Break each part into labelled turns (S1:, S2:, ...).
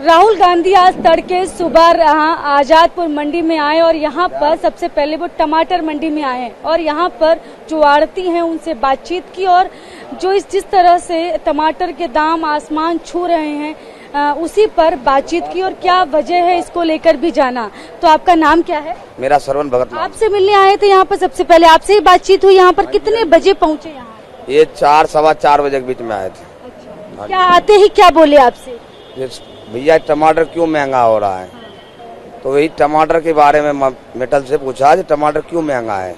S1: राहुल गांधी आज तड़के सुबह आजादपुर मंडी में आए और यहाँ पर सबसे पहले वो टमाटर मंडी में आए और यहाँ पर जो आड़ती हैं उनसे बातचीत की और जो जिस तरह से टमाटर के दाम आसमान छू रहे हैं उसी पर बातचीत की और क्या वजह है इसको लेकर भी जाना। तो आपका नाम क्या है?
S2: मेरा सरवन भगत।
S1: आपसे मिलने आए थे यहाँ पर, सबसे पहले आपसे ही बातचीत हुई। यहाँ पर कितने बजे पहुँचे? यहाँ
S2: ये 4 सवा 4 बजे के बीच में आए थे।
S1: अच्छा। क्या आते ही क्या बोले आपसे?
S2: भैया टमाटर क्यों महंगा हो रहा है? तो वही टमाटर के बारे में मेटल से पूछा कि टमाटर क्यों महंगा है।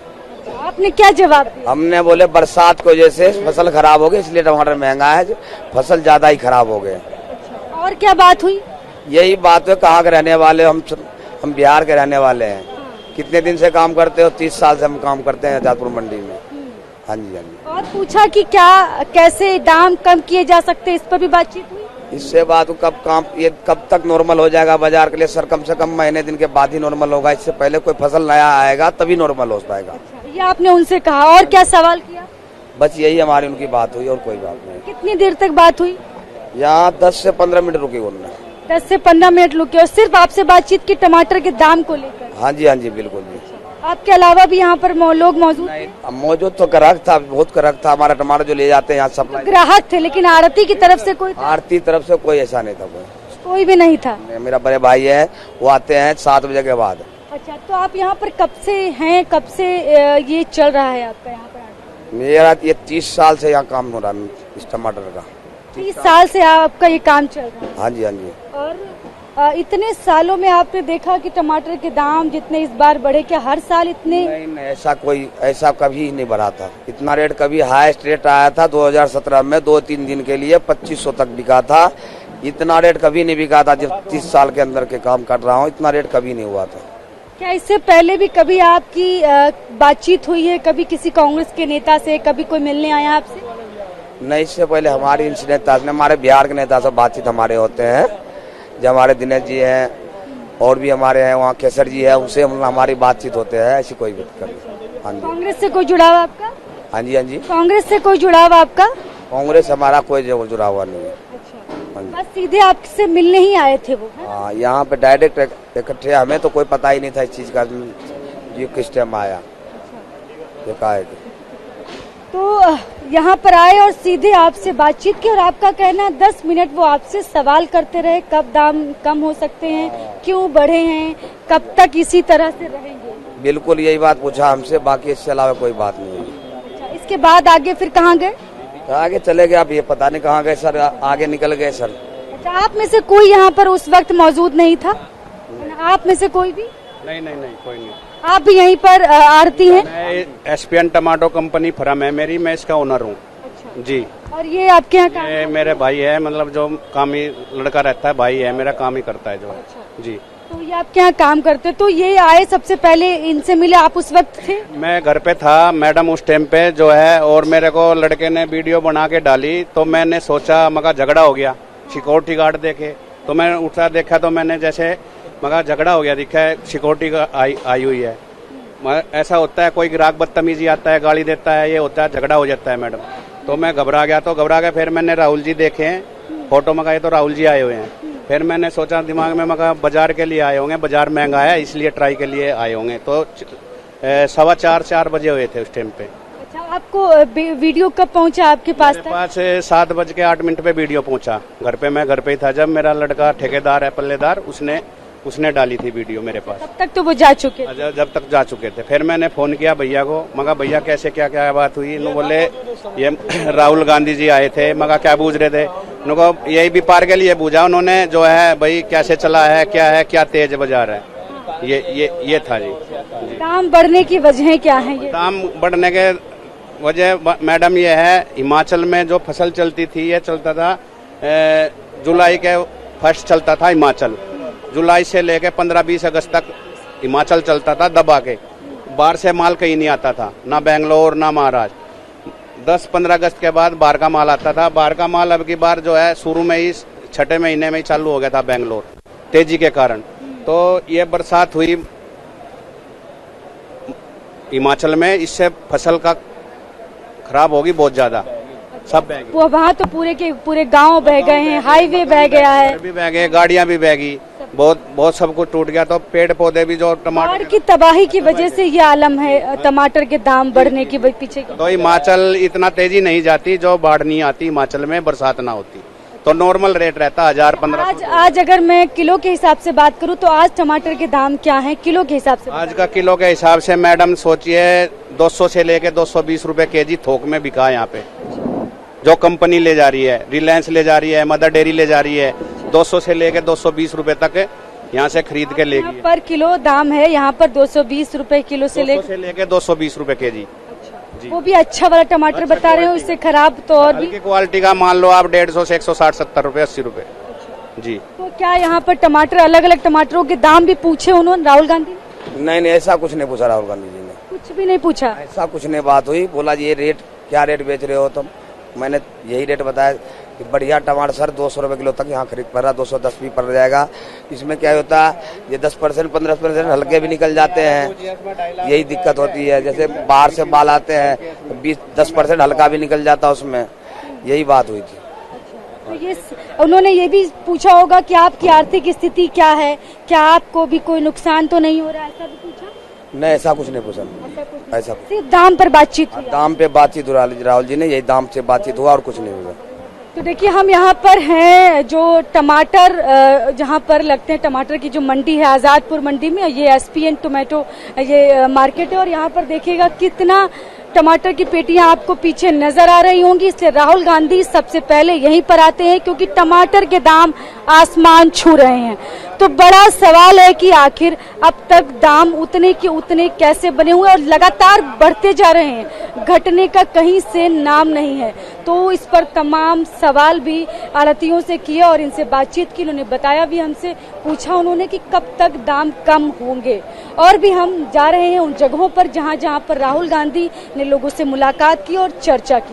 S1: आपने क्या जवाब दिया?
S2: हमने बोले बरसात की वजह से फसल खराब हो गई इसलिए टमाटर महंगा है, फसल ज्यादा ही खराब हो गए।
S1: और क्या बात हुई?
S2: यही बात है। कहाँ के रहने वाले हम बिहार के रहने वाले हैं। कितने दिन से काम करते हो? 30 साल से हम काम करते हैं आजादपुर मंडी में। हाँ जी, हाँ जी।
S1: और पूछा कि क्या कैसे दाम कम किए जा सकते, इस पर भी बातचीत हुई?
S2: इससे बात ये कब तक नॉर्मल हो जाएगा बाजार के लिए? सर कम से कम महीने दिन के बाद ही नॉर्मल होगा। इससे पहले कोई फसल नया आएगा तभी नॉर्मल हो पाएगा।
S1: ये आपने उनसे कहा और क्या सवाल किया?
S2: बस यही हमारी उनकी बात हुई और कोई बात नहीं।
S1: कितनी देर तक बात हुई?
S2: यहाँ 10 से 15 मिनट रुकी उन्होंने।
S1: 10 से 15 मिनट रुके और सिर्फ आपसे बातचीत की टमाटर के दाम को लेकर?
S2: हाँ जी, हाँ जी, बिल्कुल जी।
S1: आपके अलावा भी यहाँ पर लोग मौजूद?
S2: मौजूद तो ग्राहक था, बहुत ग्राहक था। हमारा टमाटर जो ले जाते हैं यहाँ सप्लाई
S1: ग्राहक थे, लेकिन आड़ती की तरफ से कोई?
S2: आड़ती तरफ से कोई ऐसा नहीं था।
S1: कोई भी नहीं था।
S2: मेरा बड़े भाई है, वो आते हैं 7 बजे के बाद।
S1: अच्छा, तो आप यहाँ पर कब से हैं? कब से ये चल रहा है आपका यहाँ पर?
S2: मेरा ये 30 साल से यहाँ काम हो रहा है इस टमाटर का।
S1: 30 साल से आपका ये काम चल रहा है?
S2: हाँ जी, हाँ जी।
S1: और इतने सालों में आपने देखा कि टमाटर के दाम जितने इस बार बढ़े, क्या हर साल इतने?
S2: नहीं, ऐसा कभी नहीं बढ़ा था। इतना रेट कभी हाईएस्ट रेट आया था 2017 में 2-3 दिन के लिए 2500 तक बिका था। इतना रेट कभी नहीं बिका था। जब 30 साल के अंदर के काम कर रहा हूँ इतना रेट कभी नहीं हुआ था।
S1: क्या इससे पहले भी कभी आपकी बातचीत हुई है? कभी किसी कांग्रेस के नेता से कभी कोई मिलने आया आपसे?
S2: नहीं, इससे पहले हमारे नेता ने, हमारे बिहार के नेता से बातचीत हमारे होते हैं। जो हमारे दिनेश जी हैं और भी हमारे हैं वहाँ केसर जी है, उनसे हमारी बातचीत होते हैं। ऐसी कोई दिक्कत नहीं। हाँ जी।
S1: कांग्रेस से कोई जुड़ाव आपका?
S2: हाँ जी, हाँ जी।
S1: कांग्रेस से कोई जुड़ाव आपका?
S2: कांग्रेस हमारा कोई जुड़ा हुआ नहीं है।
S1: अच्छा, बस सीधे आपसे मिलने ही आए थे वो?
S2: हाँ, यहाँ पे डायरेक्ट इकट्ठे। हमें तो कोई पता ही नहीं था इस चीज का, ये किस टाइम आया।
S1: तो यहाँ पर आए और सीधे आपसे बातचीत की और आपका कहना 10 मिनट वो आपसे सवाल करते रहे, कब दाम कम हो सकते हैं, क्यों बढ़े हैं, कब तक इसी तरह से रहेंगे?
S2: बिल्कुल यही बात पूछा हमसे, बाकी इससे अलावा कोई बात नहीं हुई।
S1: अच्छा, इसके बाद आगे फिर कहाँ गए?
S2: आगे चले गए, अब ये पता नहीं कहाँ गए सर। आगे निकल गए सर।
S1: अच्छा, आप में से कोई यहाँ पर उस वक्त मौजूद नहीं था? आप में से कोई भी?
S3: नहीं, कोई नहीं।
S1: आप भी यहीं पर आड़ती हैं?
S3: मैं SPN टमाटो कंपनी फर्म है मेरी, मैं इसका ओनर हूँ। अच्छा। जी।
S1: और ये आपके यहाँ काम?
S3: ये मेरे भाई है, मतलब जो काम ही लड़का रहता है, भाई है मेरा, काम ही करता है जो। अच्छा। जी।
S1: तो ये आपके यहाँ काम करते? तो ये आए, सबसे पहले इनसे मिले, आप उस वक्त थे?
S3: मैं घर पे था, मैडम उस टाइम पे जो है, और मेरे को लड़के ने वीडियो बना के डाली तो मैंने सोचा मगर झगड़ा हो गया। सिक्योरिटी गार्ड देखे तो मैंने उठा देखा तो मैंने जैसे मगर झगड़ा हो गया, दिखा है सिक्योरिटी आई हुई है। ऐसा होता है, कोई ग्राहक बदतमीजी आता है, गाली देता है, ये होता है, झगड़ा हो जाता है मैडम। तो मैं घबरा गया। फिर मैंने राहुल जी देखे हैं, फोटो मंगाई तो राहुल जी आए हुए हैं। फिर मैंने सोचा दिमाग में, मगर बाजार के लिए आए होंगे, बाजार महंगा है इसलिए ट्राई के लिए आए होंगे। तो 4:15 बजे हुए थे उस टाइम पे।
S1: अच्छा, आपको वीडियो कब पहुंचा आपके पास?
S3: मेरे पास 7:08 पे वीडियो पहुंचा। घर पे मैं घर पे ही था जब मेरा लड़का ठेकेदार है, पल्लेदार, उसने डाली थी वीडियो मेरे पास।
S1: तब तक तो वो जा चुके थे?
S3: जब तक जा चुके थे। फिर मैंने फोन किया भैया को, मगर भैया कैसे क्या बात हुई? नु बोले ये राहुल गांधी जी आए थे। मगर क्या बूझ रहे थे? उनको यही व्यापार के लिए बूझा उन्होंने, जो है भाई कैसे चला है, क्या तेज बाजार है। ये था जी।
S1: दाम बढ़ने की वजह क्या है? ये
S3: दाम बढ़ने के वजह मैडम ये है, हिमाचल में जो फसल चलती थी, ये चलता था जुलाई के फर्स्ट चलता था हिमाचल। जुलाई से लेके 15-20 अगस्त तक हिमाचल चलता था दबा के। बाहर से माल कहीं नहीं आता था, ना बेंगलोर ना महाराष्ट्र। 10-15 अगस्त के बाद बाहर का माल आता था। बाहर का माल अब की बार जो है शुरू में ही 6ठे महीने में ही चालू हो गया था बेंगलोर, तेजी के कारण। तो ये बरसात हुई हिमाचल में, इससे फसल का खराब होगी बहुत ज्यादा। सब बह गई।
S1: वहाँ तो पूरे के पूरे गांव बह गए हैं, हाईवे बह गया है,
S3: घर भी बह गए, गाड़ियां भी बह गई, बहुत सब कुछ टूट गया। तो पेड़ पौधे भी जो
S1: बाढ़
S3: टमाटर
S1: की तबाही की वजह से ये आलम है टमाटर के दाम बढ़ने की पीछे की।
S3: तो हिमाचल इतना तेजी नहीं जाती, जो बाढ़ नहीं आती हिमाचल में, बरसात ना होती तो नॉर्मल रेट रहता 1000-1500।
S1: आज अगर मैं किलो के हिसाब से बात करूं तो आज टमाटर के दाम क्या हैं किलो के हिसाब से?
S3: आज का किलो के हिसाब से मैडम सोचिए 200 से लेके 220 रुपए केजी थोक में बिका है यहाँ पे, जो कंपनी ले जा रही है, रिलायंस ले जा रही है, मदर डेयरी ले जा रही है, 200 से लेके 220 रुपए तक यहाँ से खरीद के लेगी है।
S1: पर किलो दाम है यहाँ पर 220 रुपए किलो से
S3: 200 से लेके 220 रुपए केजी। जी।
S1: वो भी अच्छा वाला टमाटर बता रहे हो, इससे खराब तो और भी।
S3: हल्की क्वालिटी का मान लो आप 150 से 160-70 रुपए 80 रुपए। जी।
S1: तो क्या यहाँ पर टमाटर अलग अलग टमाटरों के दाम भी पूछे उन्होंने राहुल गांधी ने?
S2: नहीं नहीं, ऐसा कुछ नहीं पूछा राहुल गांधी जी ने,
S1: कुछ भी नहीं पूछा।
S2: ऐसा कुछ नहीं बात हुई। बोला जी ये रेट क्या रेट बेच रहे हो तुम, मैंने यही रेट बताया कि बढ़िया टमाटर सर 200 रुपए किलो तक यहाँ खरीद पड़ रहा, 210 भी पड़ जाएगा। इसमें क्या होता है, ये 10% 15% हल्के भी निकल जाते हैं, यही दिक्कत होती है। जैसे बाहर से बाल आते हैं 20-10% हल्का भी निकल जाता उसमें, यही बात हुई थी।
S1: तो ये उन्होंने ये भी पूछा होगा कि आपकी आर्थिक स्थिति क्या है, क्या आपको भी कोई नुकसान तो नहीं हो रहा, ऐसा भी पूछा?
S2: नहीं, ऐसा कुछ नहीं पूछा, ऐसा
S1: सिर्फ दाम पर बातचीत हुई।
S2: दाम पे बातचीत हुआ राहुल जी ने, यही दाम से बातचीत हुआ और कुछ नहीं हुआ।
S1: तो देखिए हम यहाँ पर हैं जो टमाटर जहाँ पर लगते हैं, टमाटर की जो मंडी है आजादपुर मंडी में, ये एसपीएन टोमेटो ये मार्केट है। और यहाँ पर देखिएगा कितना टमाटर की पेटियां आपको पीछे नजर आ रही होंगी। इसलिए राहुल गांधी सबसे पहले यहीं पर आते हैं क्योंकि टमाटर के दाम आसमान छू रहे हैं। तो बड़ा सवाल है कि आखिर अब तक दाम उतने के उतने कैसे बने हुए और लगातार बढ़ते जा रहे हैं, घटने का कहीं से नाम नहीं है। तो इस पर तमाम सवाल भी आढ़तियों से किए और इनसे बातचीत की, उन्होंने बताया भी, हमसे पूछा उन्होंने कि कब तक दाम कम होंगे। और भी हम जा रहे हैं उन जगहों पर जहां जहां पर राहुल गांधी ने लोगों से मुलाकात की और चर्चा की।